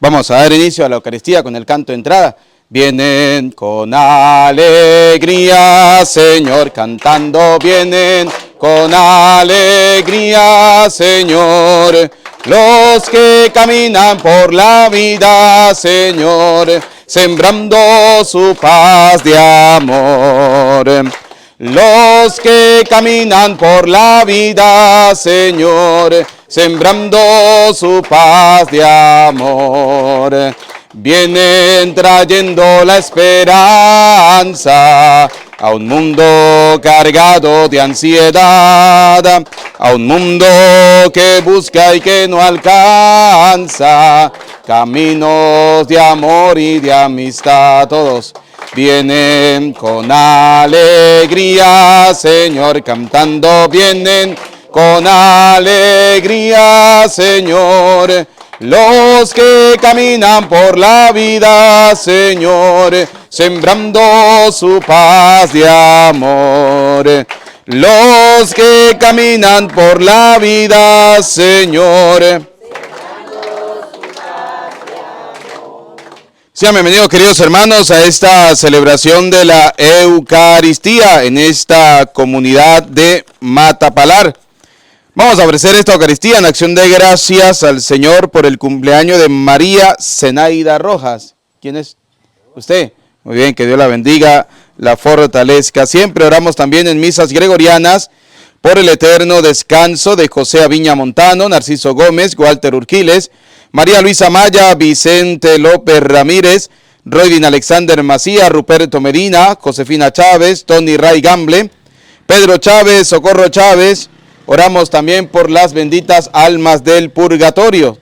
Vamos a dar inicio a la Eucaristía con el canto de entrada. Vienen con alegría, Señor, cantando, vienen con alegría, Señor. Los que caminan por la vida, Señor, sembrando su paz de amor. Los que caminan por la vida, Señor, sembrando su paz de amor. Vienen trayendo la esperanza a un mundo cargado de ansiedad, a un mundo que busca y que no alcanza caminos de amor y de amistad. Todos vienen con alegría, Señor, cantando, vienen con alegría, Señor. Los que caminan por la vida, Señor, sembrando su paz de amor. Los que caminan por la vida, Señor. Sean bienvenidos, queridos hermanos, a esta celebración de la Eucaristía en esta comunidad de Matapalar. Vamos a ofrecer esta Eucaristía en acción de gracias al Señor por el cumpleaños de María Zenaida Rojas. ¿Quién es usted? Muy bien, que Dios la bendiga, la fortalezca. Siempre oramos también en misas gregorianas por el eterno descanso de José Aviña Montano, Narciso Gómez, Walter Urquiles, María Luisa Maya, Vicente López Ramírez, Roydin Alexander Macías, Ruperto Medina, Josefina Chávez, Tony Ray Gamble, Pedro Chávez, Socorro Chávez. Oramos también por las benditas almas del purgatorio,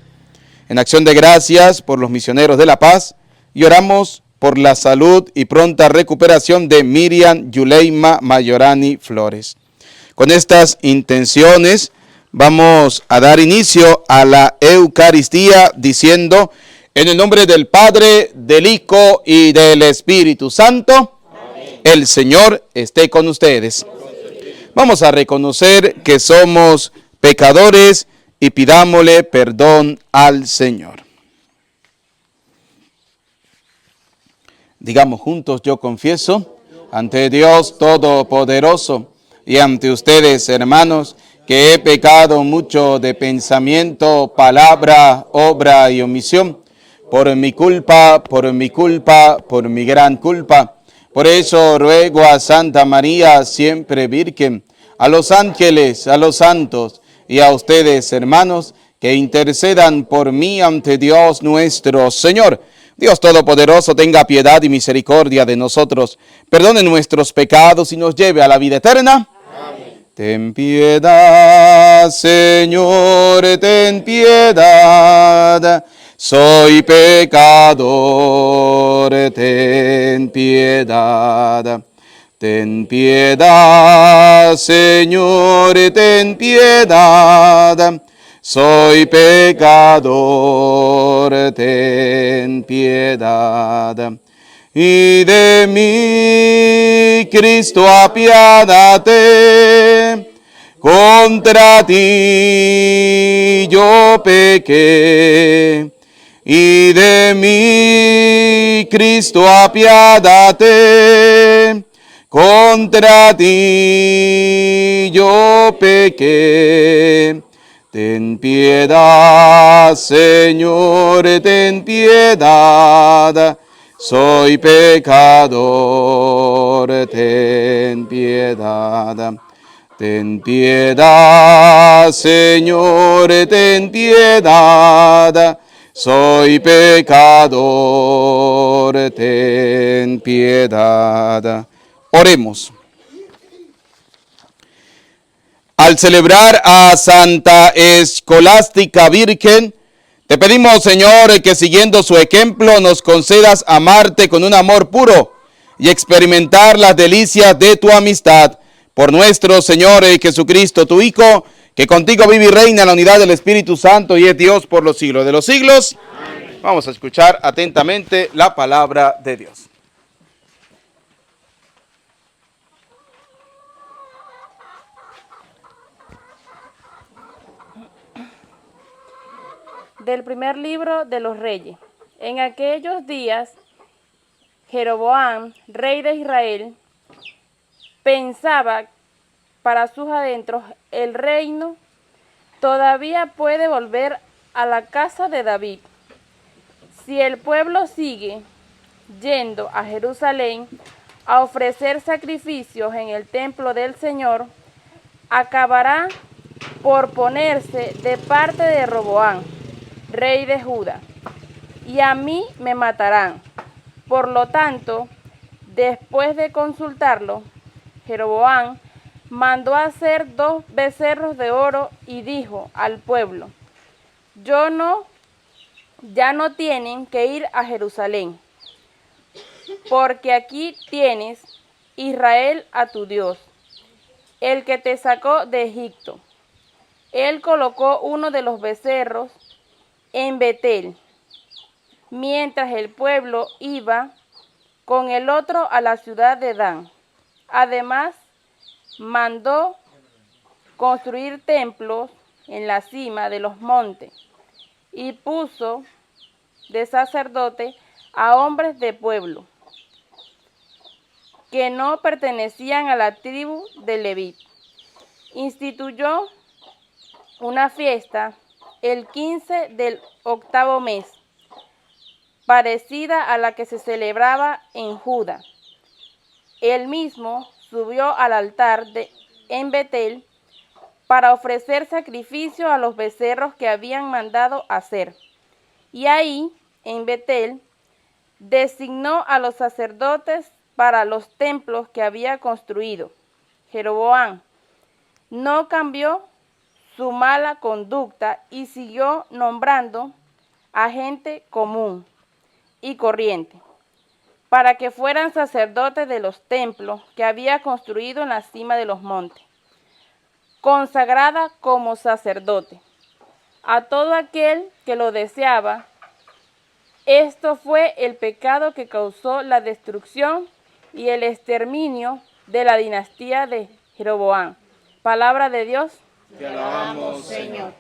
en acción de gracias por los misioneros de la paz, y oramos por la salud y pronta recuperación de Miriam Yuleima Mayorani Flores. Con estas intenciones vamos a dar inicio a la Eucaristía diciendo: en el nombre del Padre, del Hijo y del Espíritu Santo. Amén. El Señor esté con ustedes. Vamos a reconocer que somos pecadores y pidámosle perdón al Señor. Digamos juntos: yo confieso ante Dios Todopoderoso y ante ustedes, hermanos, que he pecado mucho de pensamiento, palabra, obra y omisión, por mi culpa, por mi gran culpa. Por eso ruego a Santa María, siempre Virgen, a los ángeles, a los santos y a ustedes, hermanos, que intercedan por mí ante Dios nuestro Señor. Dios Todopoderoso tenga piedad y misericordia de nosotros, perdone nuestros pecados y nos lleve a la vida eterna. Amén. Ten piedad, Señor, ten piedad. Soy pecador, ten piedad. Ten piedad, Señor, ten piedad. Soy pecador, ten piedad. Y de mí, Cristo, apiádate. Contra ti yo pequé. Y de mí, Cristo, apiádate. Contra ti yo pequé. Ten piedad, Señor, ten piedad. Soy pecador, ten piedad. Ten piedad, Señor, ten piedad. Soy pecador, ten piedad. Oremos. Al celebrar a Santa Escolástica Virgen, te pedimos, Señor, que siguiendo su ejemplo nos concedas amarte con un amor puro y experimentar las delicias de tu amistad. Por nuestro Señor Jesucristo, tu Hijo, que contigo vive y reina en la unidad del Espíritu Santo y es Dios por los siglos de los siglos. Amén. Vamos a escuchar atentamente la palabra de Dios. Del primer libro de los Reyes. En aquellos días, Jeroboam, rey de Israel, pensaba para sus adentros: el reino todavía puede volver a la casa de David. Si el pueblo sigue yendo a Jerusalén a ofrecer sacrificios en el templo del Señor, acabará por ponerse de parte de Roboam, rey de Judá, y a mí me matarán. Por lo tanto, después de consultarlo, Jeroboam mandó a hacer 2 becerros de oro y dijo al pueblo: ya no tienen que ir a Jerusalén, porque aquí tienes, Israel, a tu Dios, el que te sacó de Egipto. Él colocó uno de los becerros en Betel, mientras el pueblo iba con el otro a la ciudad de Dan. Además, mandó construir templos en la cima de los montes y puso de sacerdote a hombres de pueblo que no pertenecían a la tribu de Leví. Instituyó una fiesta el 15 del 8º mes, parecida a la que se celebraba en Judá. Él mismo subió al altar en Betel para ofrecer sacrificio a los becerros que habían mandado hacer. Y ahí, en Betel, designó a los sacerdotes para los templos que había construido. Jeroboam no cambió su mala conducta y siguió nombrando a gente común y corriente para que fueran sacerdotes de los templos que había construido en la cima de los montes, consagrada como sacerdote a todo aquel que lo deseaba. Esto fue el pecado que causó la destrucción y el exterminio de la dinastía de Jeroboam. Palabra de Dios. Te alabamos, Señor.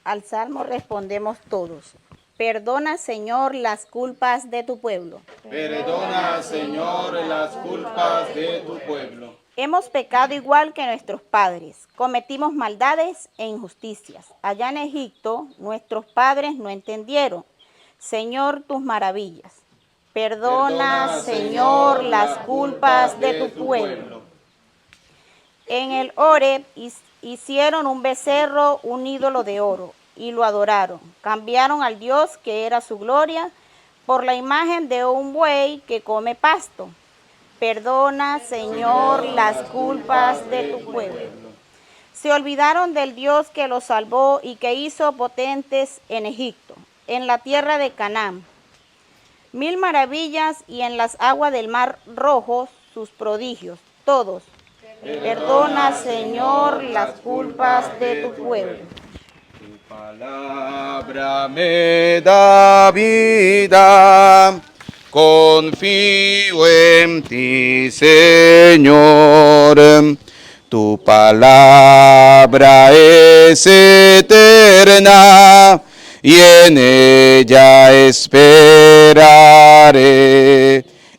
Al salmo respondemos todos: perdona, Señor, las culpas de tu pueblo. Perdona, Señor, las culpas de tu pueblo. Hemos pecado igual que nuestros padres, cometimos maldades e injusticias. Allá en Egipto nuestros padres no entendieron, Señor, tus maravillas. Perdona, Señor, las culpas de tu pueblo. En el Horeb hicieron un becerro, un ídolo de oro, y lo adoraron. Cambiaron al Dios que era su gloria por la imagen de un buey que come pasto. Perdona, Señor, las culpas de tu pueblo. Se olvidaron del Dios que los salvó y que hizo potentes en Egipto, en la tierra de Canaán. 1000 maravillas, y en las aguas del mar Rojo sus prodigios, todos. Perdona, Señor, las culpas de tu pueblo. Tu palabra me da vida. Confío en ti, Señor. Tu palabra es eterna y en ella esperaré.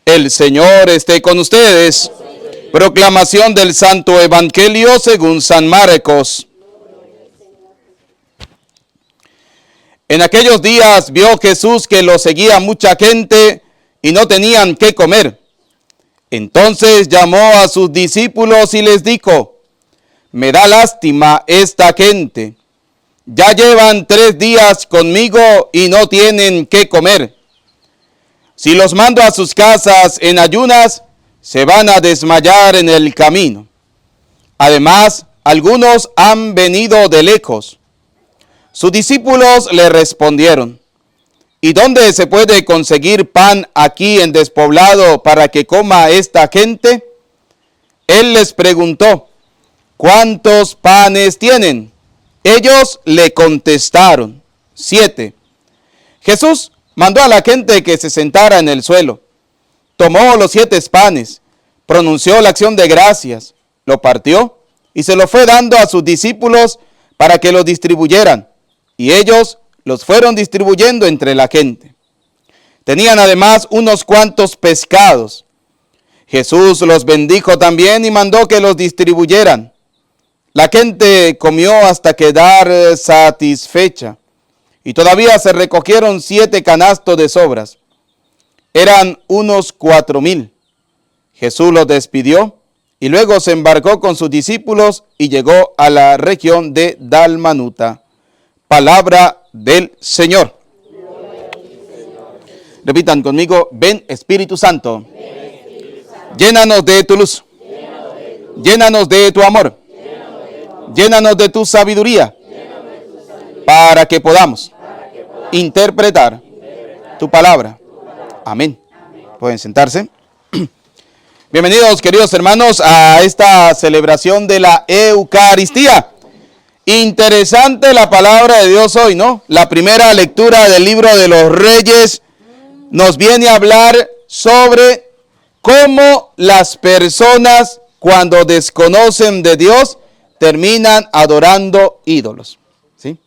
El Señor esté con ustedes. Proclamación del Santo Evangelio según San Marcos. En aquellos días vio Jesús que lo seguía mucha gente y no tenían qué comer. Entonces llamó a sus discípulos y les dijo: me da lástima esta gente. Ya llevan 3 días conmigo y no tienen qué comer. Si los mando a sus casas en ayunas, se van a desmayar en el camino. Además, algunos han venido de lejos. Sus discípulos le respondieron: ¿y dónde se puede conseguir pan aquí en despoblado para que coma esta gente? Él les preguntó: ¿cuántos panes tienen? Ellos le contestaron: 7. Jesús mandó a la gente que se sentara en el suelo. Tomó los 7 panes, pronunció la acción de gracias, lo partió y se lo fue dando a sus discípulos para que lo distribuyeran. y ellos los fueron distribuyendo entre la gente. Tenían además unos cuantos pescados. Jesús los bendijo también y mandó que los distribuyeran. La gente comió hasta quedar satisfecha, y todavía se recogieron 7 canastos de sobras. Eran unos 4,000. Jesús los despidió y luego se embarcó con sus discípulos y llegó a la región de Dalmanuta. Palabra del Señor. Repitan conmigo: ven Espíritu Santo. Llénanos de tu luz. Llénanos de tu amor. Llénanos de tu sabiduría. Para que podamos interpretar tu palabra. Amén. Pueden sentarse. Bienvenidos, queridos hermanos, a esta celebración de la Eucaristía. Interesante la palabra de Dios hoy, ¿no? La primera lectura del libro de los Reyes nos viene a hablar sobre cómo las personas, cuando desconocen de Dios, terminan adorando ídolos. ¿Sí?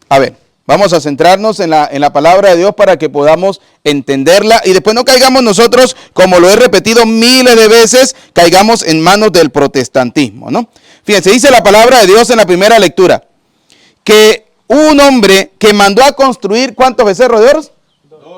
A ver, vamos a centrarnos en la palabra de Dios para que podamos entenderla y después no caigamos nosotros, como lo he repetido miles de veces, caigamos en manos del protestantismo, ¿no? Fíjense, dice la palabra de Dios en la primera lectura, que un hombre que mandó a construir, ¿cuántos becerros de oro?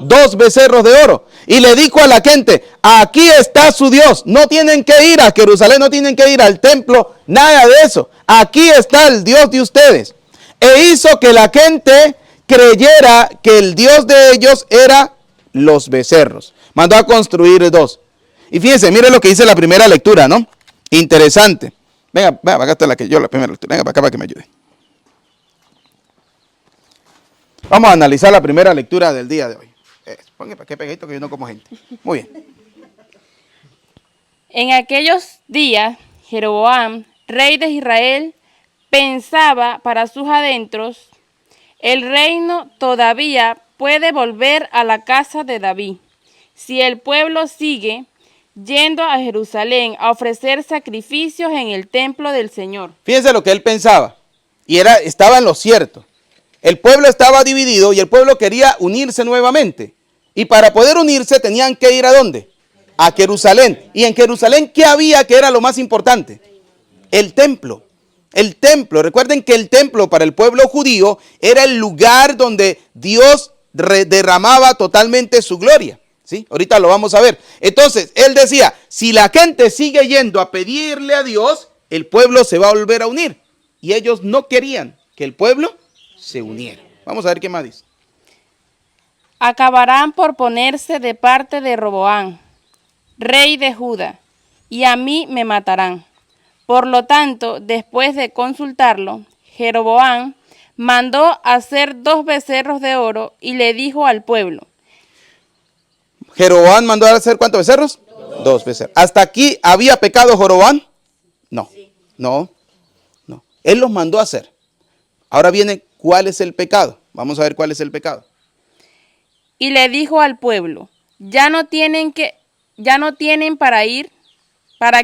2 becerros de oro. Y le dijo a la gente: aquí está su Dios. No tienen que ir a Jerusalén, no tienen que ir al templo, nada de eso. Aquí está el Dios de ustedes. E hizo que la gente creyera que el Dios de ellos era los becerros. Mandó a construir 2. Y fíjense, miren lo que dice la primera lectura, ¿no? Interesante. Venga, acá está la primera lectura. Venga para acá para que me ayude. Vamos a analizar la primera lectura del día de hoy. Ponga para qué pegadito que yo no como gente. Muy bien. En aquellos días, Jeroboam, rey de Israel, pensaba para sus adentros: el reino todavía puede volver a la casa de David, si el pueblo sigue yendo a Jerusalén a ofrecer sacrificios en el templo del Señor. Fíjense lo que él pensaba, y estaba en lo cierto. El pueblo estaba dividido y el pueblo quería unirse nuevamente. Y para poder unirse tenían que ir ¿a dónde? A Jerusalén. Y en Jerusalén, ¿qué había que era lo más importante? El templo. El templo. Recuerden que el templo para el pueblo judío era el lugar donde Dios derramaba totalmente su gloria. ¿Sí? Ahorita lo vamos a ver. Entonces, él decía, si la gente sigue yendo a pedirle a Dios, el pueblo se va a volver a unir. Y ellos no querían que el pueblo se uniera. Vamos a ver qué más dice. Acabarán por ponerse de parte de Roboam, rey de Judá, y a mí me matarán. Por lo tanto, después de consultarlo, Jeroboam mandó hacer 2 becerros de oro y le dijo al pueblo. ¿Jeroboam mandó a hacer cuántos becerros? 2 becerros. ¿Hasta aquí había pecado Jeroboam? No, no. Él los mandó a hacer. Ahora viene, ¿cuál es el pecado? Vamos a ver cuál es el pecado. Y le dijo al pueblo: ya no tienen para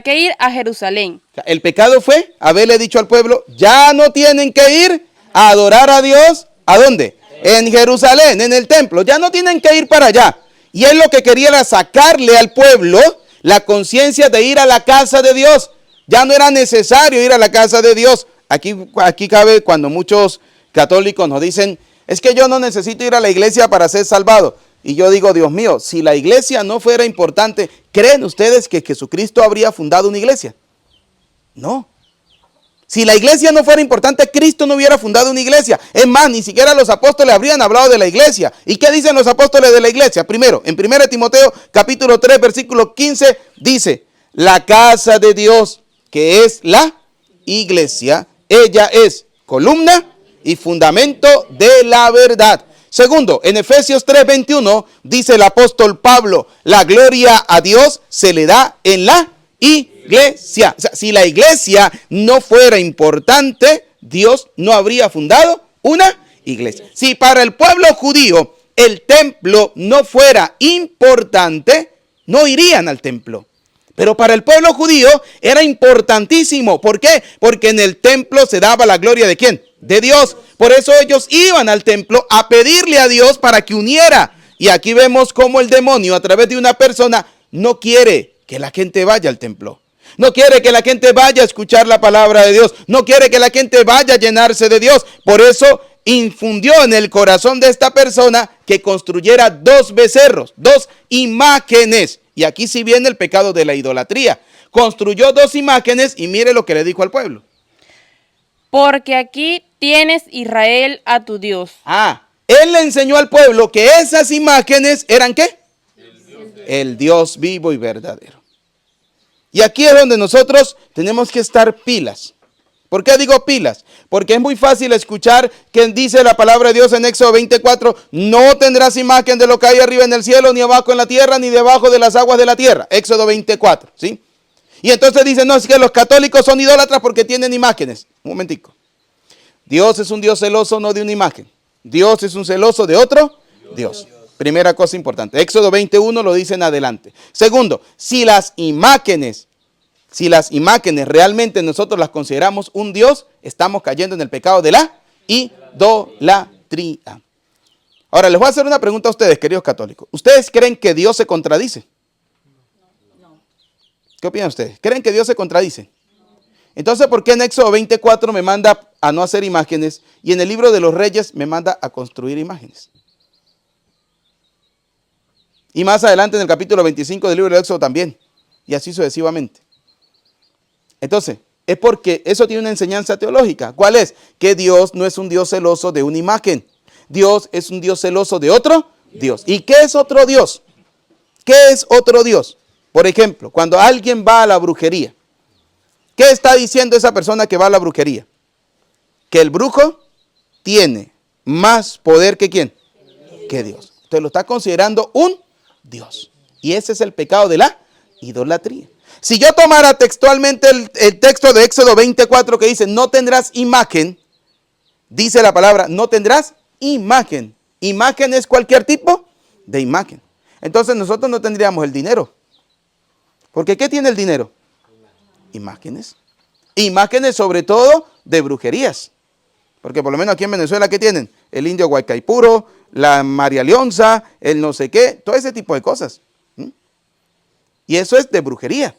qué ir a Jerusalén. El pecado fue haberle dicho al pueblo: ya no tienen que ir a adorar a Dios. ¿A dónde? En Jerusalén, en el templo. Ya no tienen que ir para allá. Y él lo que quería era sacarle al pueblo la conciencia de ir a la casa de Dios. Ya no era necesario ir a la casa de Dios. Aquí cabe cuando muchos católicos nos dicen: es que yo no necesito ir a la iglesia para ser salvado. Y yo digo: Dios mío, si la iglesia no fuera importante, ¿creen ustedes que Jesucristo habría fundado una iglesia? No. Si la iglesia no fuera importante, Cristo no hubiera fundado una iglesia. Es más, ni siquiera los apóstoles habrían hablado de la iglesia. ¿Y qué dicen los apóstoles de la iglesia? Primero, en 1 Timoteo capítulo 3, versículo 15, dice: la casa de Dios, que es la iglesia, ella es columna y fundamento de la verdad. Segundo, en Efesios 3:21 dice el apóstol Pablo: la gloria a Dios se le da en la iglesia. O sea, si la iglesia no fuera importante, Dios no habría fundado una iglesia. Si para el pueblo judío el templo no fuera importante, no irían al templo. Pero para el pueblo judío era importantísimo. ¿Por qué? Porque en el templo se daba la gloria ¿de quién? De Dios. Por eso ellos iban al templo a pedirle a Dios para que uniera. Y aquí vemos cómo el demonio, a través de una persona, no quiere que la gente vaya al templo. No quiere que la gente vaya a escuchar la palabra de Dios. No quiere que la gente vaya a llenarse de Dios. Por eso infundió en el corazón de esta persona que construyera 2 becerros, 2 imágenes. Y aquí sí viene el pecado de la idolatría. Construyó 2 imágenes y mire lo que le dijo al pueblo. Porque aquí tienes Israel a tu Dios. Él le enseñó al pueblo que esas imágenes eran ¿qué? El Dios vivo y verdadero. Y aquí es donde nosotros tenemos que estar pilas. ¿Por qué digo pilas? Porque es muy fácil escuchar que dice la palabra de Dios en Éxodo 24, no tendrás imagen de lo que hay arriba en el cielo, ni abajo en la tierra, ni debajo de las aguas de la tierra. Éxodo 24, ¿sí? Y entonces dicen, no, es que los católicos son idólatras porque tienen imágenes. Un momentico. Dios es un Dios celoso, no de una imagen. Dios es un celoso de otro Dios. Primera cosa importante. Éxodo 21 lo dice en adelante. Segundo, si las imágenes realmente nosotros las consideramos un Dios, estamos cayendo en el pecado de la idolatría. Ahora, les voy a hacer una pregunta a ustedes, queridos católicos. ¿Ustedes creen que Dios se contradice? No. ¿Qué opinan ustedes? ¿Creen que Dios se contradice? Entonces, ¿por qué en Éxodo 24 me manda a no hacer imágenes y en el libro de los Reyes me manda a construir imágenes? Y más adelante en el capítulo 25 del libro de Éxodo también. Y así sucesivamente. Entonces, es porque eso tiene una enseñanza teológica. ¿Cuál es? Que Dios no es un Dios celoso de una imagen. Dios es un Dios celoso de otro Dios. ¿Y qué es otro Dios? ¿Qué es otro Dios? Por ejemplo, cuando alguien va a la brujería, ¿qué está diciendo esa persona que va a la brujería? Que el brujo tiene más poder que ¿quién? Que Dios. Entonces lo está considerando un Dios. Y ese es el pecado de la idolatría. Si yo tomara textualmente el texto de Éxodo 24 que dice, no tendrás imagen, dice la palabra, no tendrás imagen. Imagen es cualquier tipo de imagen. Entonces nosotros no tendríamos el dinero. Porque ¿qué tiene el dinero? Imágenes. Imágenes sobre todo de brujerías. Porque por lo menos aquí en Venezuela, ¿qué tienen? El indio Guaycaipuro, la María Leonza, el no sé qué, todo ese tipo de cosas. Y eso es de brujería.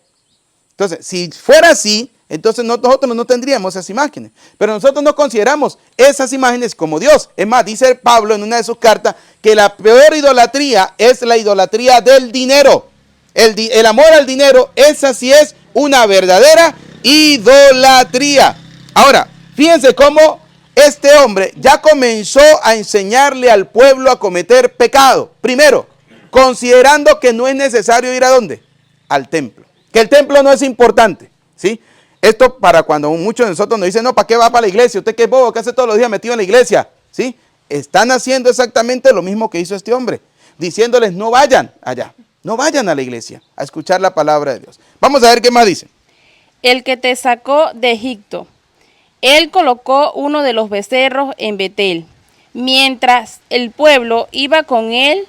Entonces, si fuera así, entonces nosotros no tendríamos esas imágenes. Pero nosotros no consideramos esas imágenes como Dios. Es más, dice Pablo en una de sus cartas que la peor idolatría es la idolatría del dinero. El amor al dinero, esa sí es una verdadera idolatría. Ahora, fíjense cómo este hombre ya comenzó a enseñarle al pueblo a cometer pecado. Primero, considerando que no es necesario ir ¿a dónde? Al templo. Que el templo no es importante, ¿sí? Esto para cuando muchos de nosotros nos dicen, no, ¿para qué va para la iglesia? ¿Usted qué es bobo? ¿Qué hace todos los días metido en la iglesia? ¿Sí? Están haciendo exactamente lo mismo que hizo este hombre, diciéndoles no vayan allá, no vayan a la iglesia a escuchar la palabra de Dios. Vamos a ver qué más dice. El que te sacó de Egipto. Él colocó uno de los becerros en Betel, mientras el pueblo iba con él,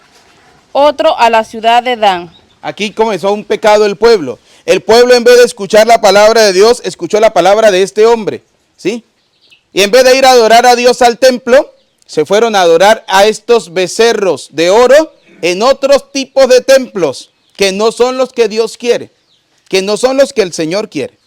otro a la ciudad de Dan. Aquí comenzó un pecado el pueblo. El pueblo, en vez de escuchar la palabra de Dios, escuchó la palabra de este hombre, ¿sí? Y en vez de ir a adorar a Dios al templo, se fueron a adorar a estos becerros de oro en otros tipos de templos que no son los que Dios quiere, que no son los que el Señor quiere.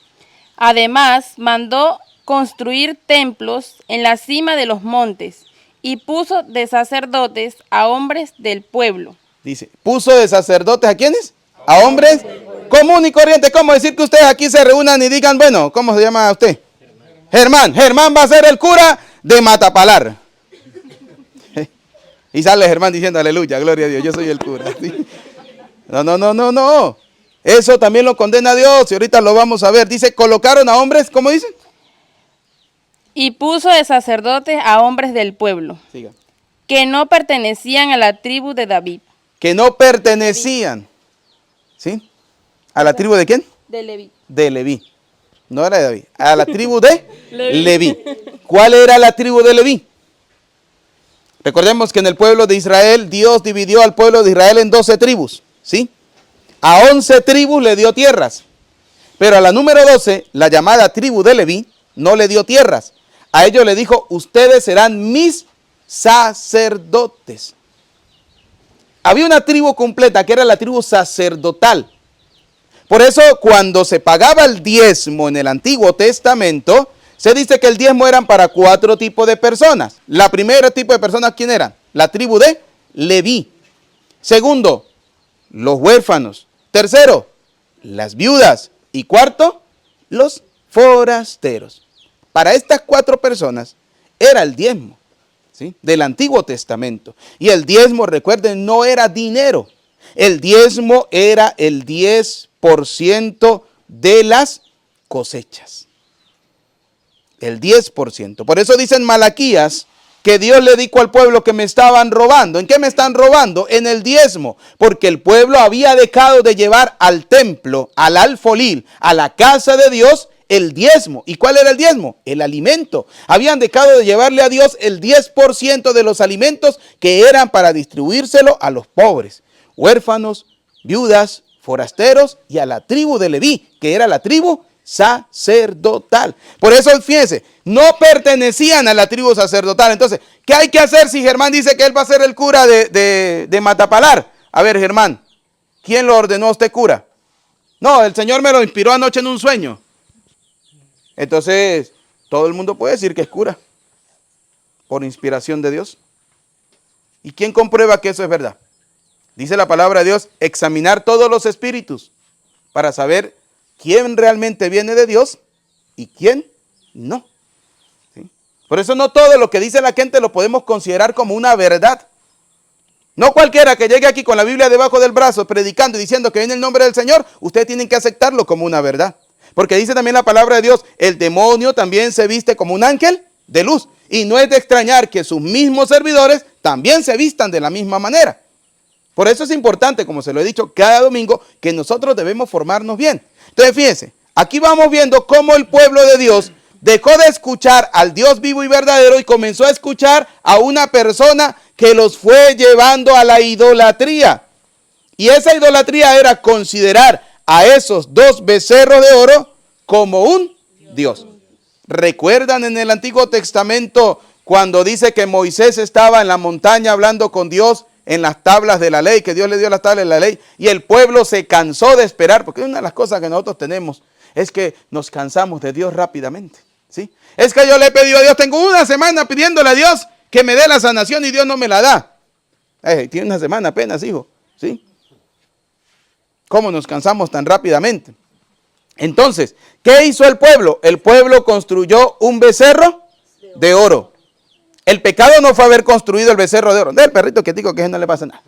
Además, mandó construir templos en la cima de los montes y puso de sacerdotes a hombres del pueblo. Dice, puso de sacerdotes ¿a quiénes? A hombres común y corriente. ¿Cómo decir que ustedes aquí se reúnan y digan, bueno, ¿cómo se llama usted? Germán. Germán va a ser el cura de Matapalar. Y sale Germán diciendo, aleluya, gloria a Dios, yo soy el cura. ¿Sí? No. Eso también lo condena Dios y ahorita lo vamos a ver. Dice, colocaron a hombres, ¿cómo dice? Y puso de sacerdotes a hombres del pueblo. Siga. Que no pertenecían a la tribu de David. Que no pertenecían, ¿sí? ¿A la tribu de quién? De Leví. De Leví. No era de David. A la tribu de Leví. ¿Cuál era la tribu de Leví? Recordemos que en el pueblo de Israel, Dios dividió al pueblo de Israel en 12 tribus, ¿sí? A 11 tribus le dio tierras. Pero a la número 12, la llamada tribu de Leví, no le dio tierras. a ellos le dijo, ustedes serán mis sacerdotes. Había una tribu completa que era la tribu sacerdotal. Por eso cuando se pagaba el diezmo en el Antiguo Testamento, se dice que el diezmo eran para 4 tipos de personas. La primera tipo de personas, ¿quién eran? La tribu de Leví. Segundo, los huérfanos. Tercero, las viudas. Y cuarto, los forasteros. Para estas 4 personas era el diezmo, ¿sí?, del Antiguo Testamento. Y el diezmo, recuerden, no era dinero. El diezmo era el 10% de las cosechas. El 10%. Por eso dice en Malaquías que Dios le dijo al pueblo que me estaban robando. ¿En qué me están robando? En el diezmo. Porque el pueblo había dejado de llevar al templo, al alfolil, a la casa de Dios, el diezmo. ¿Y cuál era el diezmo? El alimento. Habían dejado de llevarle a Dios el 10% de los alimentos que eran para distribuírselo a los pobres, huérfanos, viudas, forasteros y a la tribu de Leví, que era la tribu sacerdotal. Por eso, fíjense, no pertenecían a la tribu sacerdotal. Entonces, ¿qué hay que hacer si Germán dice que él va a ser el cura de Matapalar? A ver, Germán, ¿quién lo ordenó a usted cura? No, el Señor me lo inspiró anoche en un sueño. Entonces, todo el mundo puede decir que es cura por inspiración de Dios. ¿Y quién comprueba que eso es verdad? Dice la palabra de Dios, examinar todos los espíritus para saber quién realmente viene de Dios y quién no. ¿Sí? Por eso no todo lo que dice la gente lo podemos considerar como una verdad. No cualquiera que llegue aquí con la Biblia debajo del brazo, predicando y diciendo que viene el nombre del Señor, ustedes tienen que aceptarlo como una verdad. Porque dice también la palabra de Dios, el demonio también se viste como un ángel de luz. Y no es de extrañar que sus mismos servidores también se vistan de la misma manera. Por eso es importante, como se lo he dicho cada domingo, que nosotros debemos formarnos bien. Entonces fíjense, aquí vamos viendo cómo el pueblo de Dios dejó de escuchar al Dios vivo y verdadero y comenzó a escuchar a una persona que los fue llevando a la idolatría. Y esa idolatría era considerar a esos 2 becerros de oro como un Dios. ¿Recuerdan en el Antiguo Testamento cuando dice que Moisés estaba en la montaña hablando con Dios en las tablas de la ley, que Dios le dio las tablas de la ley, y el pueblo se cansó de esperar? Porque una de las cosas que nosotros tenemos es que nos cansamos de Dios rápidamente, ¿sí? Es que yo le he pedido a Dios, tengo una semana pidiéndole a Dios que me dé la sanación y Dios no me la da. Tiene una semana apenas, hijo, ¿sí? ¿Cómo nos cansamos tan rápidamente? Entonces, ¿qué hizo el pueblo? El pueblo construyó un becerro de oro. El pecado no fue haber construido el becerro de oro. El perrito que digo que no le pasa nada.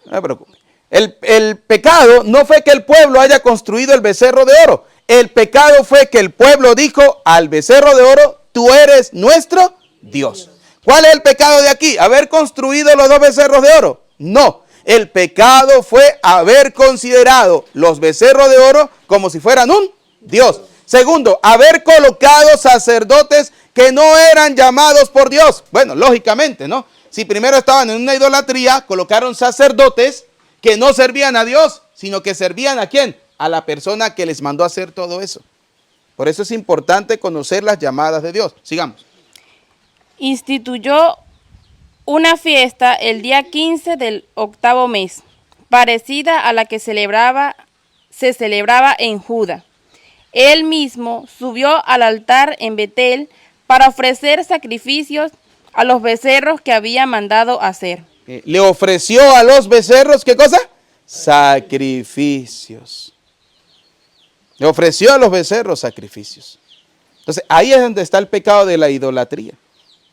No se preocupe. El pecado no fue que el pueblo haya construido el becerro de oro. El pecado fue que el pueblo dijo al becerro de oro, tú eres nuestro Dios. ¿Cuál es el pecado de aquí? ¿Haber construido los 2 becerros de oro? No. El pecado fue haber considerado los becerros de oro como si fueran un Dios. Segundo, haber colocado sacerdotes que no eran llamados por Dios. Bueno, lógicamente, ¿no? Si primero estaban en una idolatría, colocaron sacerdotes que no servían a Dios, sino que servían ¿a quién? A la persona que les mandó a hacer todo eso. Por eso es importante conocer las llamadas de Dios. Sigamos. Instituyó una fiesta el día 15 del 8º mes, parecida a la que se celebraba en Judá. Él mismo subió al altar en Betel para ofrecer sacrificios a los becerros que había mandado hacer. Le ofreció a los becerros, ¿qué cosa? Sacrificios. Le ofreció a los becerros sacrificios. Entonces, ahí es donde está el pecado de la idolatría,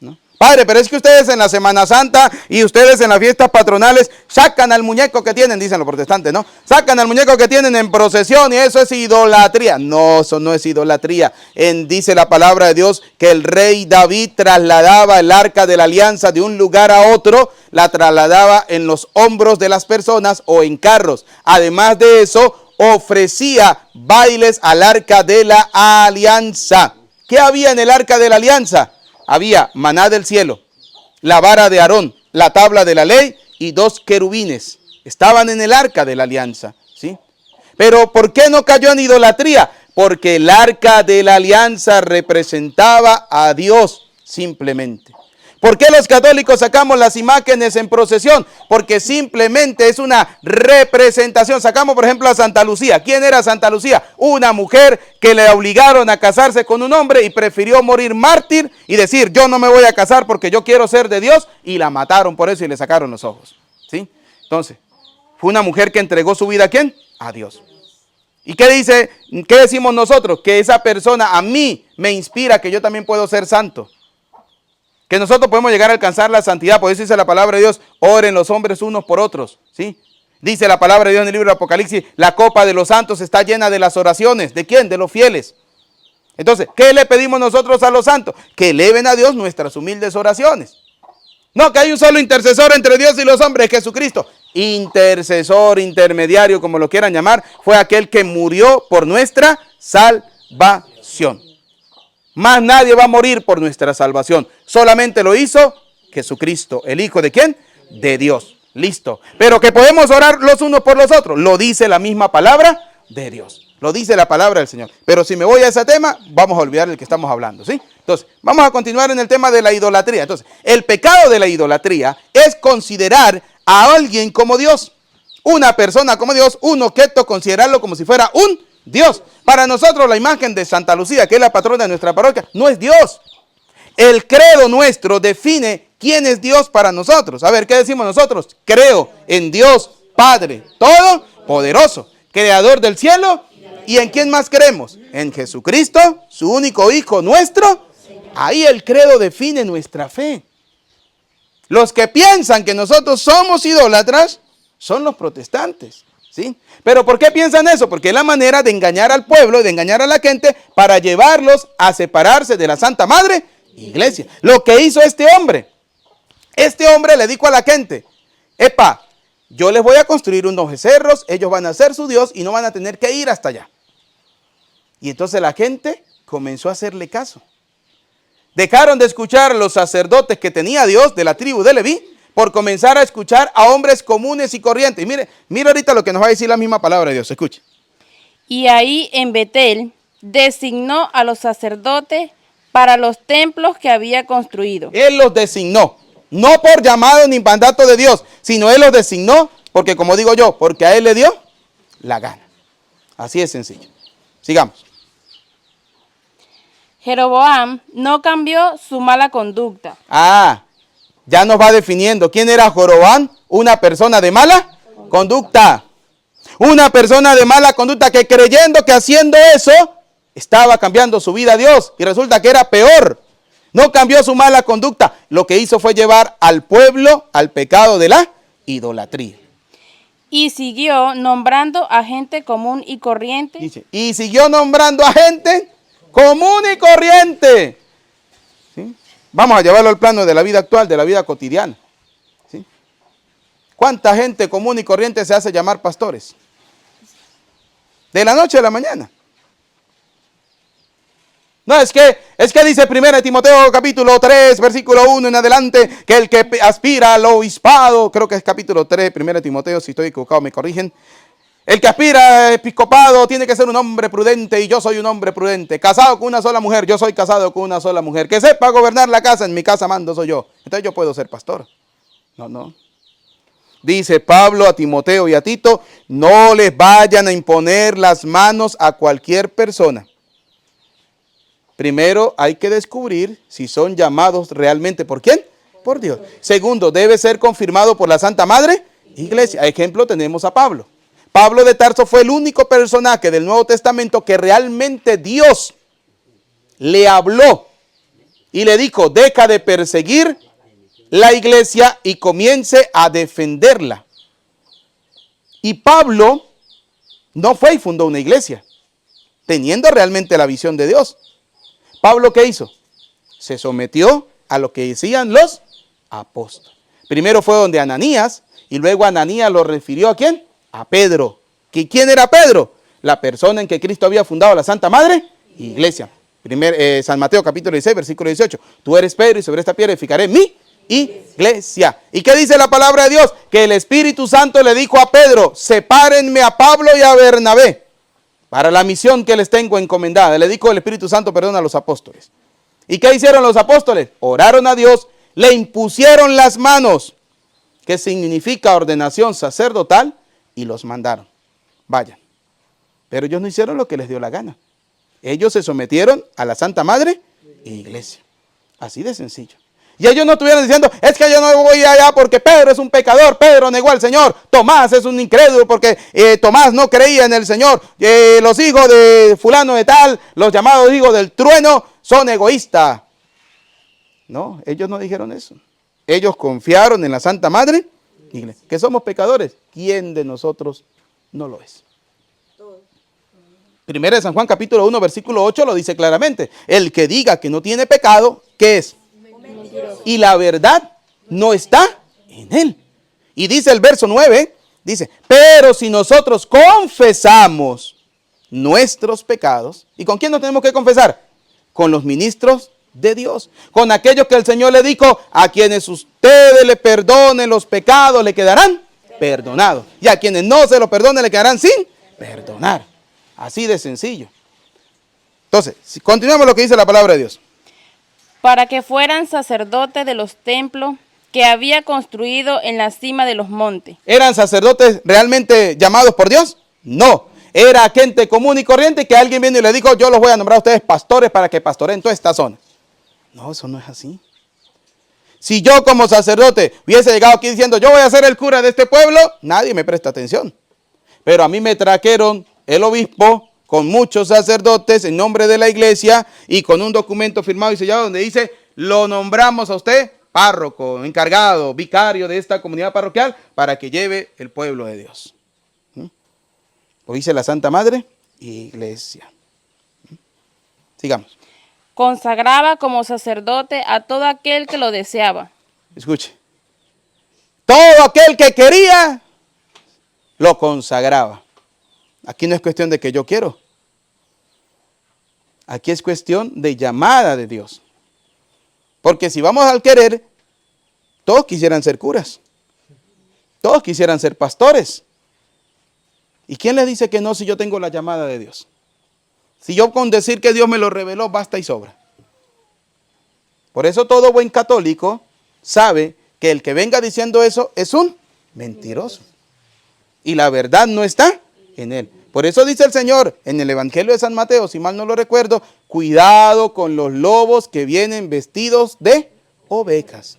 ¿no? Padre, pero es que ustedes en la Semana Santa y ustedes en las fiestas patronales sacan al muñeco que tienen, dicen los protestantes, ¿no? Sacan al muñeco que tienen en procesión y eso es idolatría. No, eso no es idolatría. Dice la palabra de Dios que el rey David trasladaba el arca de la alianza de un lugar a otro, la trasladaba en los hombros de las personas o en carros. Además de eso, ofrecía bailes al arca de la alianza. ¿Qué había en el arca de la alianza? Había maná del cielo, la vara de Aarón, la tabla de la ley y 2 querubines. Estaban en el arca de la alianza, ¿sí? Pero ¿por qué no cayó en idolatría? porque el arca de la alianza representaba a Dios simplemente. ¿Por qué los católicos sacamos las imágenes en procesión? Porque simplemente es una representación. Sacamos, por ejemplo, a Santa Lucía. ¿Quién era Santa Lucía? Una mujer que le obligaron a casarse con un hombre y prefirió morir mártir y decir, yo no me voy a casar porque yo quiero ser de Dios, y la mataron por eso y le sacaron los ojos. ¿Sí? Entonces, fue una mujer que entregó su vida ¿a quién? A Dios. ¿Y qué dice? ¿Qué decimos nosotros? Que esa persona a mí me inspira que yo también puedo ser santo. Que nosotros podemos llegar a alcanzar la santidad. Por eso dice la palabra de Dios, oren los hombres unos por otros. ¿Sí? Dice la palabra de Dios en el libro de Apocalipsis, la copa de los santos está llena de las oraciones. ¿De quién? De los fieles. Entonces, ¿qué le pedimos nosotros a los santos? Que eleven a Dios nuestras humildes oraciones. No, que hay un solo intercesor entre Dios y los hombres, Jesucristo. Intercesor, intermediario, como lo quieran llamar, fue aquel que murió por nuestra salvación. Más nadie va a morir por nuestra salvación. Solamente lo hizo Jesucristo. ¿El Hijo de quién? De Dios. Listo. Pero que podemos orar los unos por los otros. Lo dice la misma palabra de Dios. Lo dice la palabra del Señor. Pero si me voy a ese tema, vamos a olvidar el que estamos hablando, ¿sí? Entonces, vamos a continuar en el tema de la idolatría. Entonces, el pecado de la idolatría es considerar a alguien como Dios. Una persona como Dios, un objeto, considerarlo como si fuera un Dios. Para nosotros la imagen de Santa Lucía, que es la patrona de nuestra parroquia, no es Dios. El credo nuestro define quién es Dios para nosotros. A ver, ¿qué decimos nosotros? Creo en Dios Padre Todopoderoso, Creador del cielo. ¿Y en quién más creemos? En Jesucristo, su único Hijo nuestro. Ahí el credo define nuestra fe. Los que piensan que nosotros somos idólatras son los protestantes. ¿Sí? ¿Pero por qué piensan eso? Porque es la manera de engañar al pueblo, de engañar a la gente, para llevarlos a separarse de la Santa Madre Iglesia. Lo que hizo este hombre le dijo a la gente, epa, yo les voy a construir unos becerros, ellos van a ser su Dios y no van a tener que ir hasta allá. Y entonces la gente comenzó a hacerle caso. Dejaron de escuchar a los sacerdotes que tenía Dios de la tribu de Leví, por comenzar a escuchar a hombres comunes y corrientes. Y mire ahorita lo que nos va a decir la misma palabra de Dios. Escuche. Y ahí en Betel designó a los sacerdotes para los templos que había construido. Él los designó, no por llamado ni mandato de Dios, sino él los designó porque, como digo yo, porque a él le dio la gana. Así es sencillo. Sigamos. Jeroboam no cambió su mala conducta. Ya nos va definiendo. ¿Quién era Jeroboam? Una persona de mala conducta. Una persona de mala conducta que creyendo que haciendo eso estaba cambiando su vida a Dios. Y resulta que era peor. No cambió su mala conducta. Lo que hizo fue llevar al pueblo al pecado de la idolatría. Y siguió nombrando a gente común y corriente. Dice, y siguió nombrando a gente común y corriente. ¿Sí? Vamos a llevarlo al plano de la vida actual, de la vida cotidiana. ¿Sí? ¿Cuánta gente común y corriente se hace llamar pastores? De la noche a la mañana. No, es que dice 1 Timoteo capítulo 3, versículo 1 en adelante, que el que aspira al obispado, creo que es capítulo 3, 1 Timoteo, si estoy equivocado me corrigen. El que aspira al episcopado tiene que ser un hombre prudente, y yo soy un hombre prudente, casado con una sola mujer, yo soy casado con una sola mujer, que sepa gobernar la casa, en mi casa mando soy yo. Entonces yo puedo ser pastor. No. Dice Pablo a Timoteo y a Tito, no les vayan a imponer las manos a cualquier persona. Primero hay que descubrir si son llamados realmente ¿por quién? Por Dios. Segundo, debe ser confirmado por la Santa Madre Iglesia. Ejemplo tenemos a Pablo. Pablo de Tarso fue el único personaje del Nuevo Testamento que realmente Dios le habló y le dijo, deja de perseguir la iglesia y comience a defenderla. Y Pablo no fue y fundó una iglesia, teniendo realmente la visión de Dios. ¿Pablo qué hizo? Se sometió a lo que decían los apóstoles. Primero fue donde Ananías, y luego Ananías lo refirió ¿a quién? A Pedro. ¿Quién era Pedro? La persona en que Cristo había fundado la Santa Madre Iglesia. San Mateo capítulo 16, versículo 18. Tú eres Pedro y sobre esta piedra edificaré mi iglesia. ¿Y qué dice la palabra de Dios? Que el Espíritu Santo le dijo a Pedro, sepárenme a Pablo y a Bernabé para la misión que les tengo encomendada. Le dijo el Espíritu Santo, perdón, a los apóstoles. ¿Y qué hicieron los apóstoles? Oraron a Dios, le impusieron las manos, que significa ordenación sacerdotal, y los mandaron. Vayan. Pero ellos no hicieron lo que les dio la gana. Ellos se sometieron a la Santa Madre Iglesia. Así de sencillo. Y ellos no estuvieron diciendo, es que yo no voy allá porque Pedro es un pecador, Pedro negó al Señor, Tomás es un incrédulo porque Tomás no creía en el Señor, los hijos de fulano de tal, los llamados hijos del trueno, son egoístas. No, ellos no dijeron eso. Ellos confiaron en la Santa Madre Iglesia. ¿Que somos pecadores? ¿Quién de nosotros no lo es? Primera de San Juan capítulo 1 versículo 8 lo dice claramente. El que diga que no tiene pecado, ¿qué es? Mentiroso. Y la verdad no está en él. Y dice el verso 9, dice, pero si nosotros confesamos nuestros pecados, ¿y con quién nos tenemos que confesar? Con los ministros de Dios, con aquellos que el Señor le dijo, a quienes ustedes le perdonen los pecados, le quedarán perdonados. Y a quienes no se los perdonen, le quedarán sin perdonar. Así de sencillo. Entonces, si continuamos lo que dice la palabra de Dios. Para que fueran sacerdotes de los templos que había construido en la cima de los montes. ¿Eran sacerdotes realmente llamados por Dios? No. Era gente común y corriente que alguien vino y le dijo, yo los voy a nombrar a ustedes pastores para que pastoreen toda esta zona. No, eso no es así. Si yo como sacerdote hubiese llegado aquí diciendo, yo voy a ser el cura de este pueblo, nadie me presta atención. Pero a mí me trajeron el obispo con muchos sacerdotes en nombre de la iglesia y con un documento firmado y sellado donde dice, lo nombramos a usted párroco, encargado, vicario de esta comunidad parroquial para que lleve el pueblo de Dios. Lo dice la Santa Madre Iglesia. Sigamos. Consagraba como sacerdote a todo aquel que lo deseaba. Escuche. Todo aquel que quería, lo consagraba. Aquí no es cuestión de que yo quiero. Aquí es cuestión de llamada de Dios. Porque si vamos al querer, todos quisieran ser curas. Todos quisieran ser pastores. ¿Y quién le dice que no si yo tengo la llamada de Dios? Si yo con decir que Dios me lo reveló, basta y sobra. Por eso todo buen católico sabe que el que venga diciendo eso es un mentiroso. Y la verdad no está en él. Por eso dice el Señor en el Evangelio de San Mateo, si mal no lo recuerdo, cuidado con los lobos que vienen vestidos de ovejas.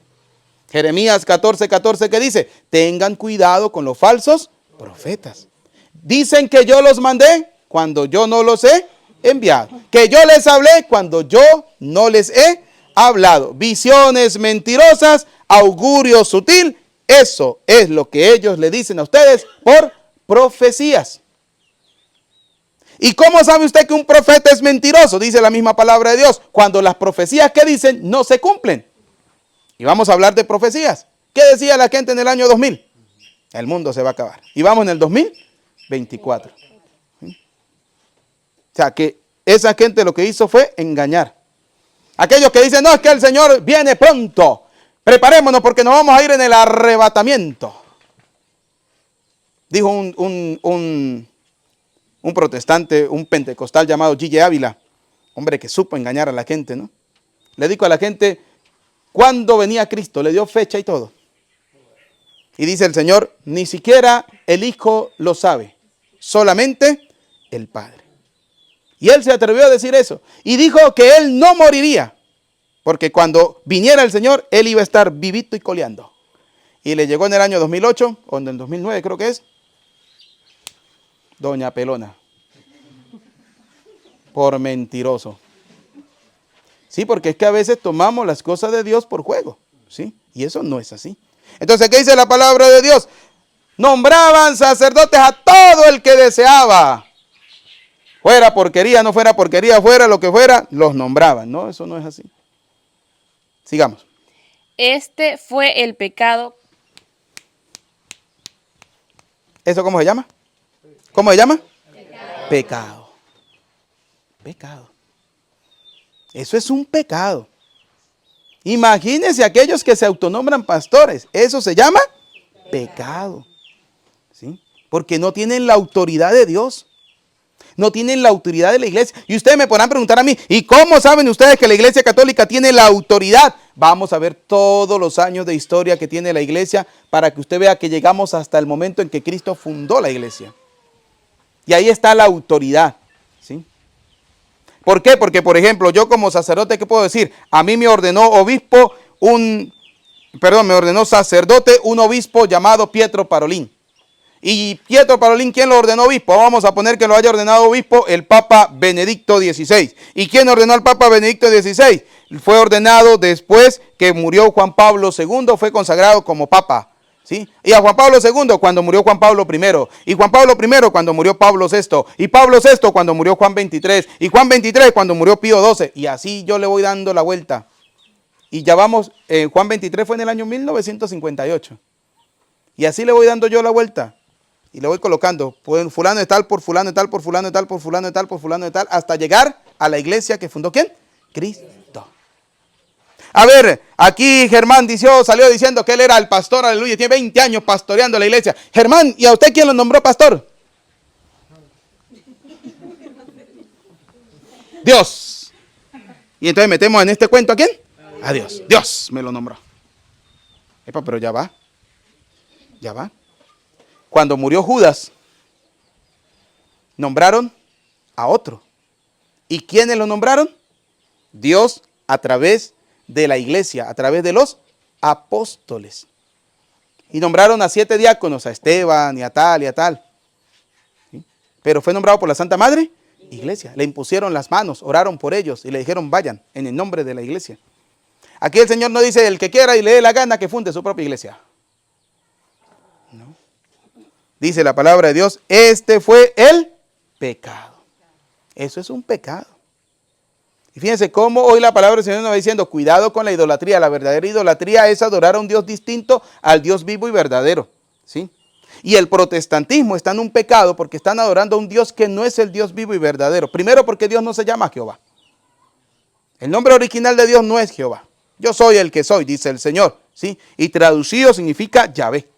Jeremías 14:14 que dice, tengan cuidado con los falsos profetas. Dicen que yo los mandé cuando yo no los he enviado. Que yo les hablé cuando yo no les he hablado. Visiones mentirosas, augurio sutil. Eso es lo que ellos le dicen a ustedes por profecías. ¿Y cómo sabe usted que un profeta es mentiroso? Dice la misma palabra de Dios. Cuando las profecías que dicen no se cumplen. Y vamos a hablar de profecías. ¿Qué decía la gente en el año 2000? El mundo se va a acabar. Y vamos en el 2024. O sea que esa gente lo que hizo fue engañar. Aquellos que dicen, no, es que el Señor viene pronto. Preparémonos porque nos vamos a ir en el arrebatamiento. Dijo un protestante, un pentecostal llamado G.J. Ávila, hombre que supo engañar a la gente, ¿no? Le dijo a la gente, ¿cuándo venía Cristo? Le dio fecha y todo. Y dice el Señor, ni siquiera el Hijo lo sabe, solamente el Padre. Y él se atrevió a decir eso. Y dijo que él no moriría, porque cuando viniera el Señor, él iba a estar vivito y coleando. Y le llegó en el año 2008, o en el 2009 creo que es, Doña Pelona, por mentiroso. Sí, porque es que a veces tomamos las cosas de Dios por juego, ¿sí? Y eso no es así. Entonces, ¿qué dice la palabra de Dios? Nombraban sacerdotes a todo el que deseaba. Fuera porquería, no fuera porquería, fuera lo que fuera, los nombraban. No, eso no es así. Sigamos. Este fue el pecado. ¿Eso cómo se llama? ¿Cómo se llama? Pecado. Pecado. Eso es un pecado. Imagínense aquellos que se autonombran pastores. Eso se llama pecado. ¿Sí? Porque no tienen la autoridad de Dios. no tienen la autoridad de la iglesia. Y ustedes me podrán preguntar a mí, ¿y cómo saben ustedes que la iglesia católica tiene la autoridad? Vamos a ver todos los años de historia que tiene la iglesia para que usted vea que llegamos hasta el momento en que Cristo fundó la iglesia. Y ahí está la autoridad, ¿sí? ¿Por qué? Porque, por ejemplo, yo como sacerdote, ¿qué puedo decir? A mí me ordenó me ordenó sacerdote un obispo llamado Pietro Parolín. Y Pietro Parolín, ¿quién lo ordenó obispo? Vamos a poner que lo haya ordenado obispo el Papa Benedicto XVI. ¿Y quién ordenó al Papa Benedicto XVI? Fue ordenado después que murió Juan Pablo II, fue consagrado como Papa, ¿sí? Y a Juan Pablo II cuando murió Juan Pablo I. Y Juan Pablo I cuando murió Pablo VI. Y Pablo VI cuando murió Juan XXIII. Y Juan XXIII cuando murió Pío XII. Y así yo le voy dando la vuelta. Y ya vamos, Juan XXIII fue en el año 1958. Y así le voy dando yo la vuelta. Y le voy colocando, fulano de tal, por fulano de tal, por fulano de tal, por fulano de tal, por fulano de tal, hasta llegar a la iglesia que fundó ¿quién? Cristo. A ver, aquí Germán salió diciendo que él era el pastor, aleluya, tiene 20 años pastoreando la iglesia. Germán, ¿y a usted quién lo nombró pastor? Dios. Y entonces metemos en este cuento ¿a quién? A Dios. Dios me lo nombró. Epa, pero ya va. Cuando murió Judas, nombraron a otro. ¿Y quiénes lo nombraron? Dios a través de la iglesia, a través de los apóstoles. Y nombraron a 7 diáconos, a Esteban y a tal y a tal. ¿Sí? Pero fue nombrado por la Santa Madre Iglesia. Le impusieron las manos, oraron por ellos y le dijeron vayan en el nombre de la iglesia. Aquí el Señor no dice el que quiera y le dé la gana que funde su propia iglesia. No. Dice la palabra de Dios, este fue el pecado. Eso es un pecado. Y fíjense cómo hoy la palabra del Señor nos va diciendo, cuidado con la idolatría. La verdadera idolatría es adorar a un Dios distinto al Dios vivo y verdadero. ¿Sí? Y el protestantismo está en un pecado porque están adorando a un Dios que no es el Dios vivo y verdadero. Primero porque Dios no se llama Jehová. El nombre original de Dios no es Jehová. Yo soy el que soy, dice el Señor. ¿Sí? Y traducido significa Yahvé.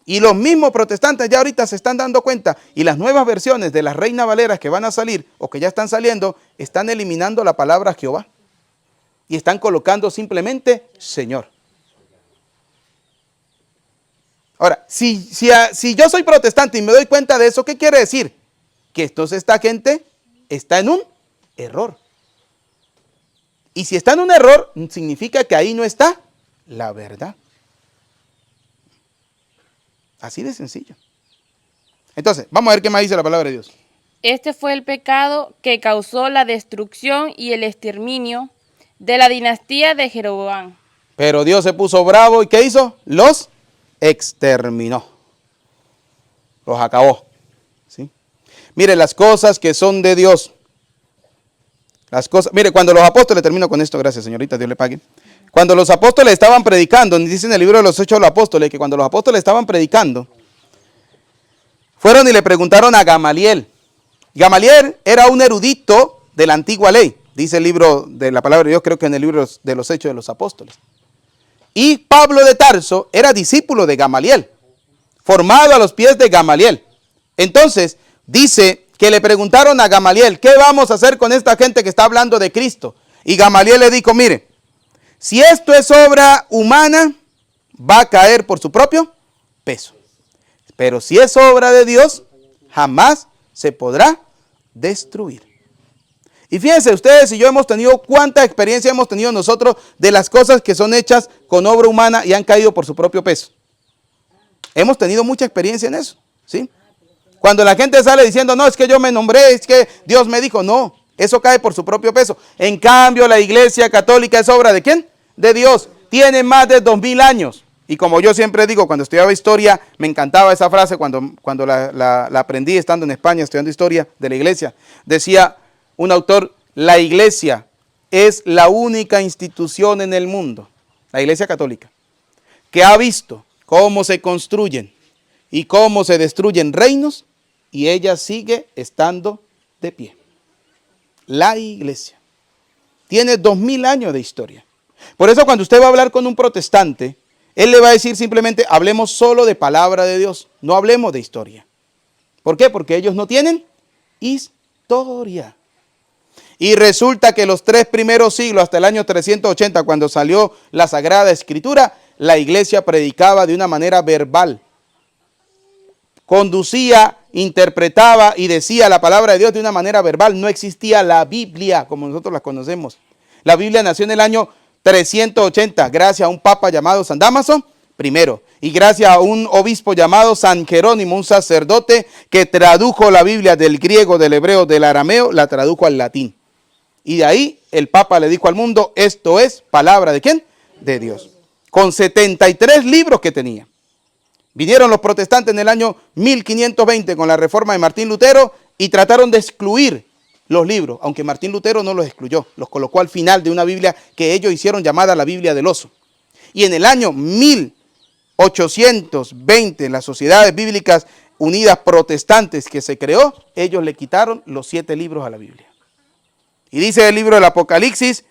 Y los mismos protestantes ya ahorita se están dando cuenta y las nuevas versiones de las Reina Valeras que van a salir o que ya están saliendo están eliminando la palabra Jehová y están colocando simplemente Señor. Ahora, si yo soy protestante y me doy cuenta de eso, ¿qué quiere decir? Que entonces esta gente está en un error. Y si está en un error, significa que ahí no está la verdad. Así de sencillo. Entonces, vamos a ver qué más dice la palabra de Dios. Este fue el pecado que causó la destrucción y el exterminio de la dinastía de Jeroboam. Pero Dios se puso bravo y ¿qué hizo? Los exterminó. Los acabó. ¿Sí? Mire, las cosas que son de Dios. Mire, cuando los apóstoles, termino con esto, gracias señorita, Dios le pague. Cuando los apóstoles estaban predicando, dice en el libro de los Hechos de los Apóstoles, que cuando los apóstoles estaban predicando, fueron y le preguntaron a Gamaliel. Gamaliel era un erudito de la antigua ley, dice el libro de la palabra de Dios, creo que en el libro de los Hechos de los Apóstoles. Y Pablo de Tarso era discípulo de Gamaliel, formado a los pies de Gamaliel. Entonces, dice que le preguntaron a Gamaliel, ¿qué vamos a hacer con esta gente que está hablando de Cristo? Y Gamaliel le dijo, mire, si esto es obra humana, va a caer por su propio peso. Pero si es obra de Dios, jamás se podrá destruir. Y fíjense ustedes y yo hemos tenido, cuánta experiencia hemos tenido nosotros de las cosas que son hechas con obra humana y han caído por su propio peso. Hemos tenido mucha experiencia en eso, ¿sí? Cuando la gente sale diciendo, no, es que yo me nombré, es que Dios me dijo, no. Eso cae por su propio peso. En cambio, la Iglesia Católica es obra ¿de quién? De Dios. Tiene más de 2000 años. Y como yo siempre digo, cuando estudiaba historia, me encantaba esa frase cuando la aprendí estando en España, estudiando historia de la Iglesia. Decía un autor, la Iglesia es la única institución en el mundo, la Iglesia Católica, que ha visto cómo se construyen y cómo se destruyen reinos y ella sigue estando de pie. La iglesia tiene 2000 años de historia. Por eso cuando usted va a hablar con un protestante, él le va a decir simplemente, hablemos solo de palabra de Dios, no hablemos de historia. ¿Por qué? Porque ellos no tienen historia. Y resulta que los 3 primeros siglos, hasta el año 380, cuando salió la Sagrada Escritura, la iglesia predicaba de una manera verbal. Conducía, interpretaba y decía la palabra de Dios de una manera verbal. No existía la Biblia como nosotros la conocemos. La Biblia nació en el año 380, gracias a un papa llamado San Dámaso primero, y gracias a un obispo llamado San Jerónimo, un sacerdote que tradujo la Biblia del griego, del hebreo, del arameo, la tradujo al latín. Y de ahí el papa le dijo al mundo, esto es palabra ¿de quién? De Dios. Con 73 libros que tenía. Vinieron los protestantes en el año 1520 con la reforma de Martín Lutero y trataron de excluir los libros, aunque Martín Lutero no los excluyó, los colocó al final de una Biblia que ellos hicieron llamada la Biblia del Oso. Y en el año 1820, en las Sociedades Bíblicas Unidas Protestantes que se creó, ellos le quitaron los 7 libros a la Biblia. Y dice el libro del Apocalipsis,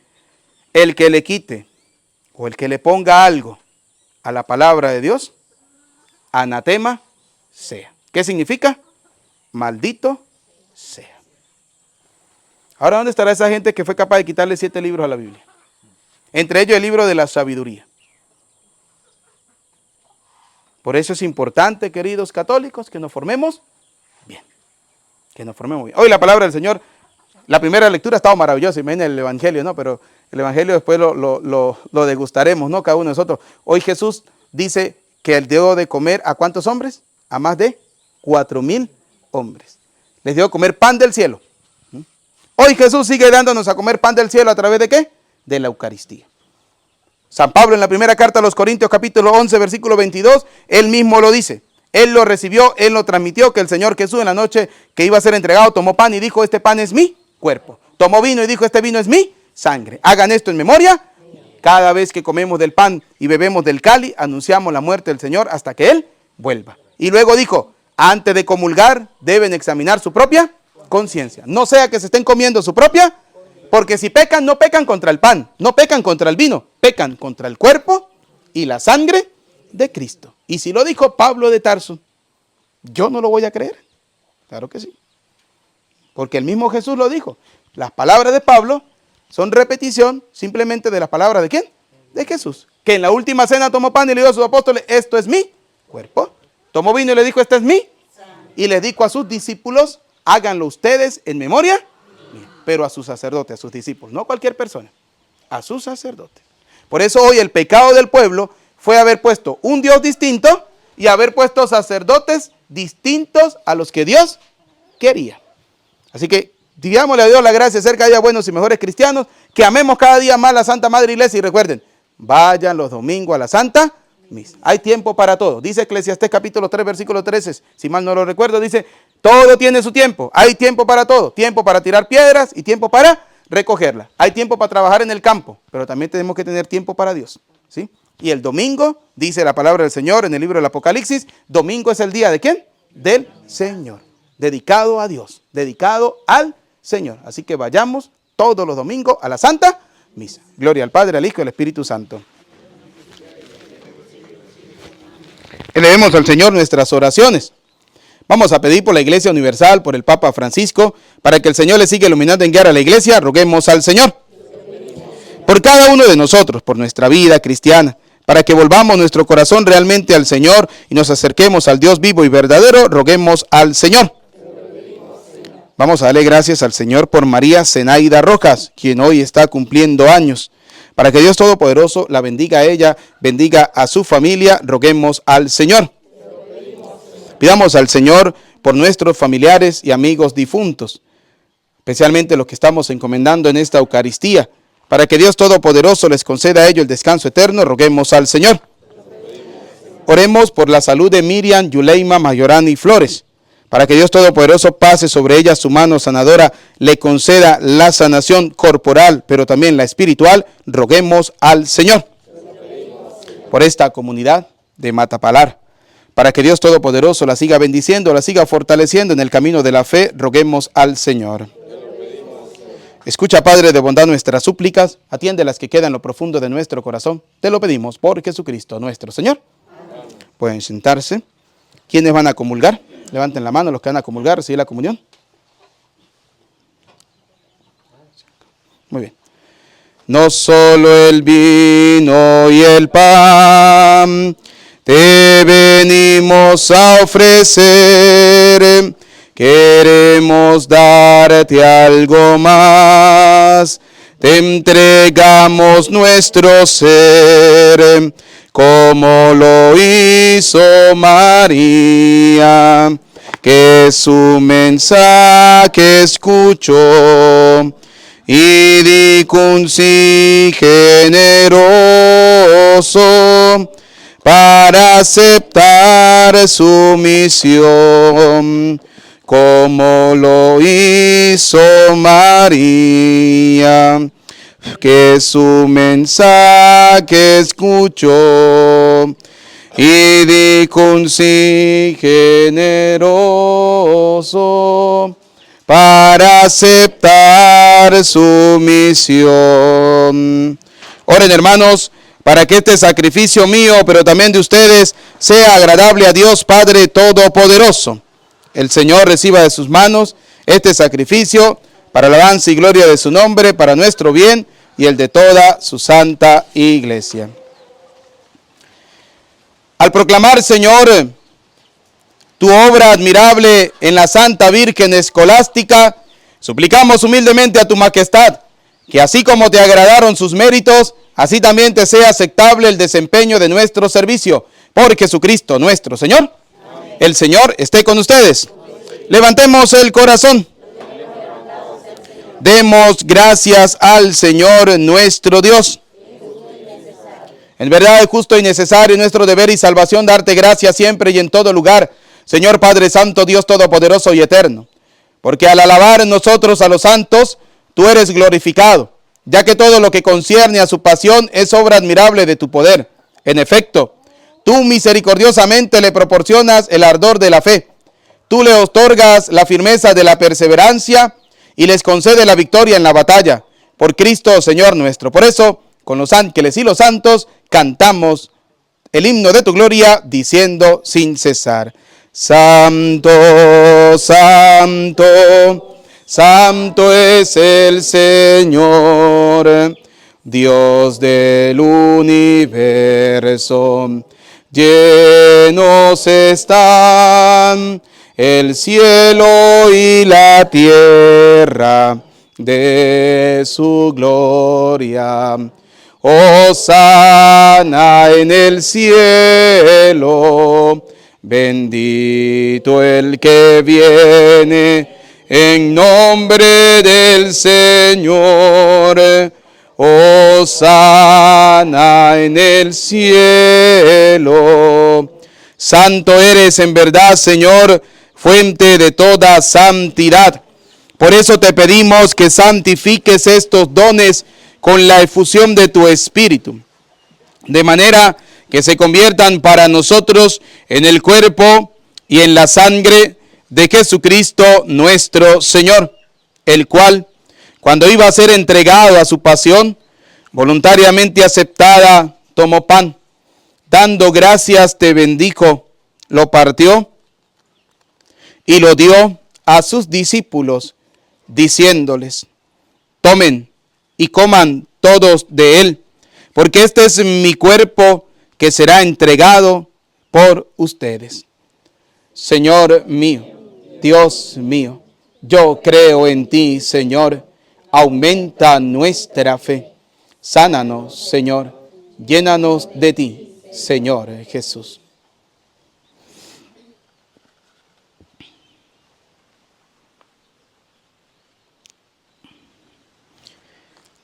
el que le quite o el que le ponga algo a la palabra de Dios, anatema sea. ¿Qué significa? Maldito sea. Ahora, ¿dónde estará esa gente que fue capaz de quitarle 7 libros a la Biblia? Entre ellos el libro de la sabiduría. Por eso es importante, queridos católicos, que nos formemos bien. Que nos formemos bien. Hoy la palabra del Señor, la primera lectura ha estado maravillosa, imaginen el Evangelio, ¿no? Pero el Evangelio después lo degustaremos, ¿no? Cada uno de nosotros. Hoy Jesús dice que él dio de comer ¿a cuántos hombres? A más de 4,000 hombres. Les dio de comer pan del cielo. Hoy Jesús sigue dándonos a comer pan del cielo, ¿a través de qué? De la Eucaristía. San Pablo en la primera carta a los Corintios capítulo 11 versículo 22, él mismo lo dice. Él lo recibió, él lo transmitió, que el Señor Jesús en la noche que iba a ser entregado tomó pan y dijo, este pan es mi cuerpo. Tomó vino y dijo, este vino es mi sangre. Hagan esto en memoria. Cada vez que comemos del pan y bebemos del cáliz, anunciamos la muerte del Señor hasta que Él vuelva. Y luego dijo, antes de comulgar deben examinar su propia conciencia. No sea que se estén comiendo su propia, porque si pecan, no pecan contra el pan, no pecan contra el vino, pecan contra el cuerpo y la sangre de Cristo. Y si lo dijo Pablo de Tarso, yo no lo voy a creer. Claro que sí. Porque el mismo Jesús lo dijo. Las palabras de Pablo son repetición simplemente de las palabras ¿de quién? De Jesús. Que en la última cena tomó pan y le dijo a sus apóstoles, esto es mi cuerpo. Tomó vino y le dijo, este es mi. Y les dijo a sus discípulos, háganlo ustedes en memoria, pero a sus sacerdotes, a sus discípulos, no a cualquier persona, a sus sacerdotes. Por eso hoy el pecado del pueblo fue haber puesto un Dios distinto y haber puesto sacerdotes distintos a los que Dios quería. Así que digámosle a Dios la gracia, hacer cada día buenos y mejores cristianos, que amemos cada día más la Santa Madre Iglesia y recuerden, vayan los domingos a la Santa Misa. Hay tiempo para todo. Dice Eclesiastés capítulo 3, versículo 13, si mal no lo recuerdo, dice, todo tiene su tiempo. Hay tiempo para todo. Tiempo para tirar piedras y tiempo para recogerlas. Hay tiempo para trabajar en el campo, pero también tenemos que tener tiempo para Dios, ¿sí? Y el domingo, dice la palabra del Señor en el libro del Apocalipsis, domingo es el día ¿de quién? Del Señor. Dedicado a Dios, dedicado al Señor. Así que vayamos todos los domingos a la Santa Misa. Gloria al Padre, al Hijo y al Espíritu Santo. Elevemos al Señor nuestras oraciones. Vamos a pedir por la Iglesia Universal, por el Papa Francisco, para que el Señor le siga iluminando en guiar a la Iglesia. Roguemos al Señor. Por cada uno de nosotros, por nuestra vida cristiana, para que volvamos nuestro corazón realmente al Señor y nos acerquemos al Dios vivo y verdadero, roguemos al Señor. Vamos a darle gracias al Señor por María Zenaida Rojas, quien hoy está cumpliendo años. Para que Dios Todopoderoso la bendiga a ella, bendiga a su familia, roguemos al Señor. Pidamos al Señor por nuestros familiares y amigos difuntos, especialmente los que estamos encomendando en esta Eucaristía, para que Dios Todopoderoso les conceda a ellos el descanso eterno, roguemos al Señor. Oremos por la salud de Miriam Yuleima Mayorani Flores, para que Dios Todopoderoso pase sobre ella su mano sanadora, le conceda la sanación corporal, pero también la espiritual, roguemos al Señor. Por esta comunidad de Matapalar, para que Dios Todopoderoso la siga bendiciendo, la siga fortaleciendo en el camino de la fe, roguemos al Señor. Escucha, Padre de bondad, nuestras súplicas, atiende las que quedan en lo profundo de nuestro corazón. Te lo pedimos por Jesucristo nuestro Señor. Amén. Pueden sentarse. ¿Quiénes van a comulgar? Levanten la mano los que van a comulgar, recibir la comunión. Muy bien. No solo el vino y el pan te venimos a ofrecer, queremos darte algo más. Te entregamos nuestro ser, como lo hizo María, que su mensaje escuchó y dijo un sí generoso para aceptar su misión, como lo hizo María, que su mensaje escuchó y dijo un sí generoso para aceptar su misión. Oren, hermanos, para que este sacrificio mío, pero también de ustedes, sea agradable a Dios Padre Todopoderoso. El Señor reciba de sus manos este sacrificio para alabanza y gloria de su nombre, para nuestro bien y el de toda su santa iglesia. Al proclamar, Señor, tu obra admirable en la Santa Virgen Escolástica, suplicamos humildemente a tu majestad, que así como te agradaron sus méritos, así también te sea aceptable el desempeño de nuestro servicio, por Jesucristo nuestro Señor. Amén. El Señor esté con ustedes. Levantemos el corazón. Demos gracias al Señor nuestro Dios. En verdad es justo y necesario nuestro deber y salvación darte gracias siempre y en todo lugar, Señor Padre Santo, Dios Todopoderoso y Eterno. Porque al alabar nosotros a los santos, tú eres glorificado, ya que todo lo que concierne a su pasión es obra admirable de tu poder. En efecto, tú misericordiosamente le proporcionas el ardor de la fe. Tú le otorgas la firmeza de la perseverancia y les concede la victoria en la batalla. Por Cristo, Señor nuestro. Por eso, con los ángeles y los santos, cantamos el himno de tu gloria, diciendo sin cesar: Santo, santo, santo es el Señor, Dios del universo. Llenos están el cielo y la tierra de su gloria. Hosana en el cielo, bendito el que viene en nombre del Señor. Hosana en el cielo. Santo eres en verdad, Señor, fuente de toda santidad. Por eso te pedimos que santifiques estos dones con la efusión de tu Espíritu, de manera que se conviertan para nosotros en el cuerpo y en la sangre de Jesucristo nuestro Señor, el cual, cuando iba a ser entregado a su pasión, voluntariamente aceptada, tomó pan, dando gracias te bendijo, lo partió y lo dio a sus discípulos, diciéndoles: tomen y coman todos de él, porque este es mi cuerpo que será entregado por ustedes. Señor mío, Dios mío, yo creo en ti, Señor. Aumenta nuestra fe. Sánanos, Señor. Llénanos de ti, Señor Jesús.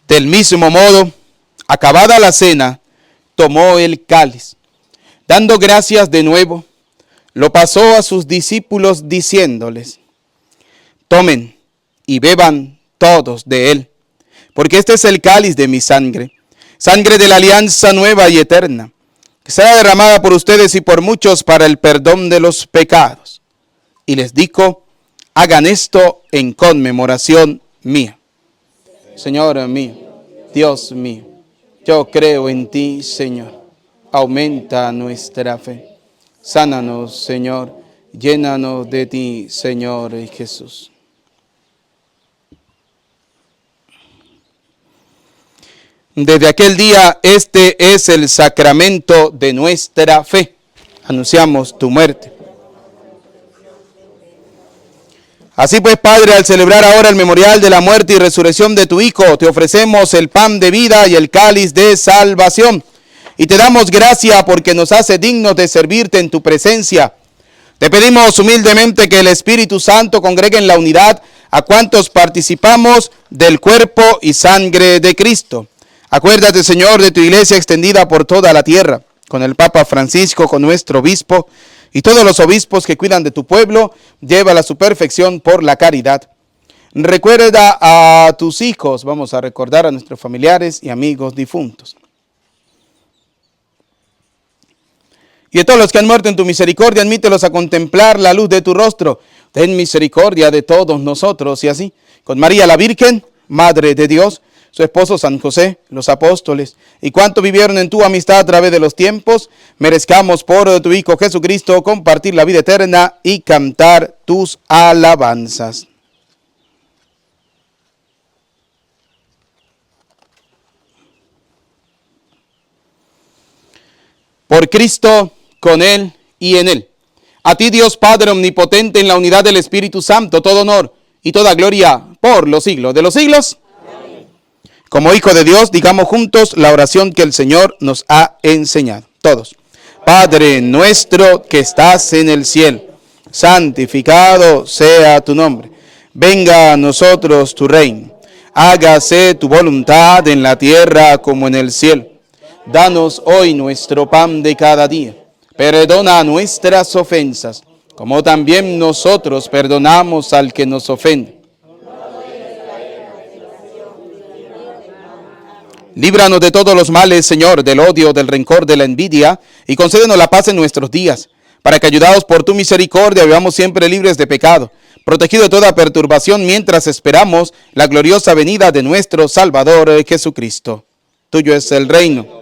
Del mismo modo, acabada la cena, tomó el cáliz. Dando gracias de nuevo, lo pasó a sus discípulos diciéndoles: tomen y beban todos de él, porque este es el cáliz de mi sangre, sangre de la alianza nueva y eterna, que será derramada por ustedes y por muchos para el perdón de los pecados. Y les dijo: hagan esto en conmemoración mía. Señor mío, Dios mío, yo creo en ti, Señor. Aumenta nuestra fe. Sánanos, Señor. Llénanos de ti, Señor Jesús. Desde aquel día, este es el sacramento de nuestra fe. Anunciamos tu muerte. Así pues, Padre, al celebrar ahora el memorial de la muerte y resurrección de tu Hijo, te ofrecemos el pan de vida y el cáliz de salvación. Y te damos gracia porque nos hace dignos de servirte en tu presencia. Te pedimos humildemente que el Espíritu Santo congregue en la unidad a cuantos participamos del cuerpo y sangre de Cristo. Acuérdate, Señor, de tu iglesia extendida por toda la tierra, con el Papa Francisco, con nuestro obispo y todos los obispos que cuidan de tu pueblo, llévala a su perfección por la caridad. Recuerda a tus hijos, vamos a recordar a nuestros familiares y amigos difuntos. Y de todos los que han muerto en tu misericordia, admítelos a contemplar la luz de tu rostro. Ten misericordia de todos nosotros. Y así, con María la Virgen, Madre de Dios, su esposo San José, los apóstoles, y cuantos vivieron en tu amistad a través de los tiempos, merezcamos por tu Hijo Jesucristo compartir la vida eterna y cantar tus alabanzas. Por Cristo, con Él y en Él. A ti, Dios Padre omnipotente, en la unidad del Espíritu Santo, todo honor y toda gloria por los siglos de los siglos. Amén. Como hijo de Dios, digamos juntos la oración que el Señor nos ha enseñado. Todos. Padre nuestro que estás en el cielo, santificado sea tu nombre. Venga a nosotros tu reino. Hágase tu voluntad en la tierra como en el cielo. Danos hoy nuestro pan de cada día. Perdona nuestras ofensas, como también nosotros perdonamos al que nos ofende. Líbranos de todos los males, Señor, del odio, del rencor, de la envidia, y concédenos la paz en nuestros días, para que, ayudados por tu misericordia, vivamos siempre libres de pecado, protegidos de toda perturbación, mientras esperamos la gloriosa venida de nuestro Salvador Jesucristo. Tuyo es el reino.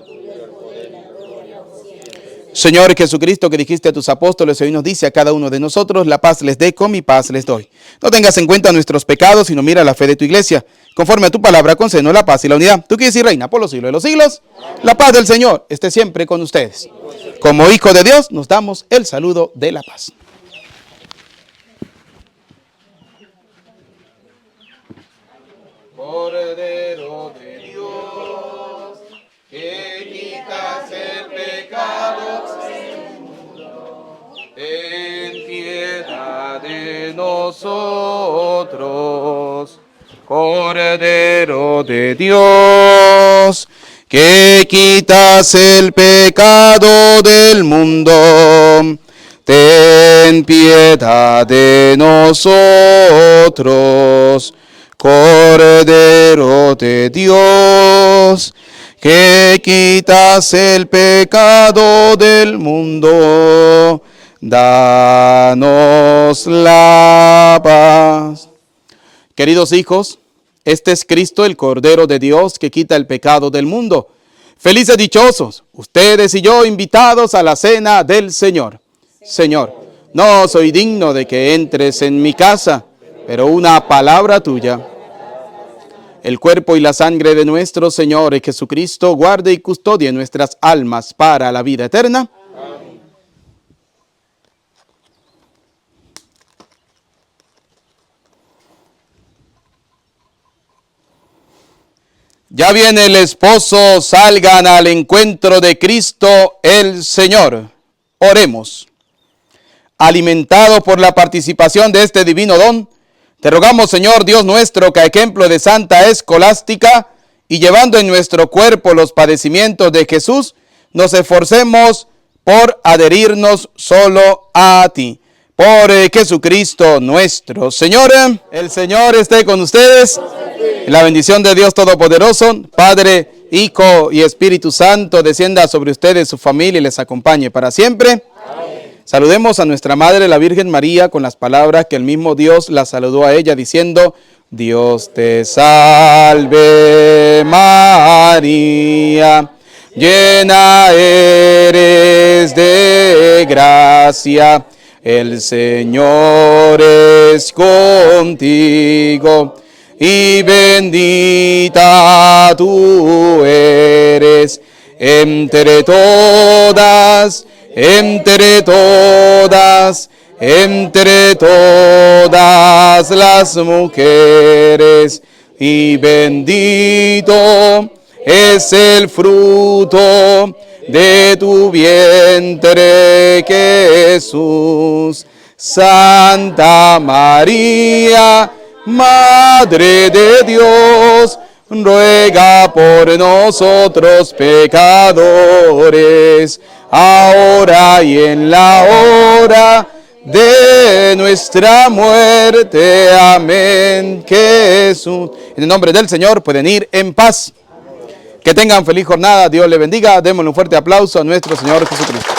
Señor Jesucristo, que dijiste a tus apóstoles, hoy nos dice a cada uno de nosotros: la paz les dé, con mi paz les doy. No tengas en cuenta nuestros pecados, sino mira la fe de tu iglesia. Conforme a tu palabra, concédenos la paz y la unidad. Tú quieres y reina por los siglos de los siglos. La paz del Señor esté siempre con ustedes. Como hijo de Dios, nos damos el saludo de la paz. Cordero de Dios, que quitas el pecado del mundo, ten piedad de nosotros. Cordero de Dios, que quitas el pecado del mundo, ten piedad de nosotros. Cordero de Dios, que quitas el pecado del mundo, danos la paz. Queridos hijos, este es Cristo, el Cordero de Dios, que quita el pecado del mundo. Felices dichosos, ustedes y yo, invitados a la cena del Señor. Señor, no soy digno de que entres en mi casa, pero una palabra tuya. El cuerpo y la sangre de nuestro Señor Jesucristo guarde y custodie nuestras almas para la vida eterna. Amén. Ya viene el esposo, salgan al encuentro de Cristo el Señor. Oremos. Alimentados por la participación de este divino don, te rogamos, Señor Dios nuestro, que a ejemplo de Santa Escolástica y llevando en nuestro cuerpo los padecimientos de Jesús, nos esforcemos por adherirnos solo a ti. Por Jesucristo nuestro Señor. El Señor esté con ustedes. La bendición de Dios Todopoderoso, Padre, Hijo y Espíritu Santo, descienda sobre ustedes, su familia, y les acompañe para siempre. Amén. Saludemos a nuestra Madre, la Virgen María, con las palabras que el mismo Dios la saludó a ella, diciendo: Dios te salve María, llena eres de gracia, El Señor es contigo, y bendita tú eres entre todas, entre todas, entre todas las mujeres, y bendito es el fruto de tu vientre, Jesús. Santa María, Madre de Dios, ruega por nosotros pecadores, ahora y en la hora de nuestra muerte. Amén. Jesús. En el nombre del Señor pueden ir en paz. Que tengan feliz jornada. Dios les bendiga. Démosle un fuerte aplauso a nuestro Señor Jesucristo.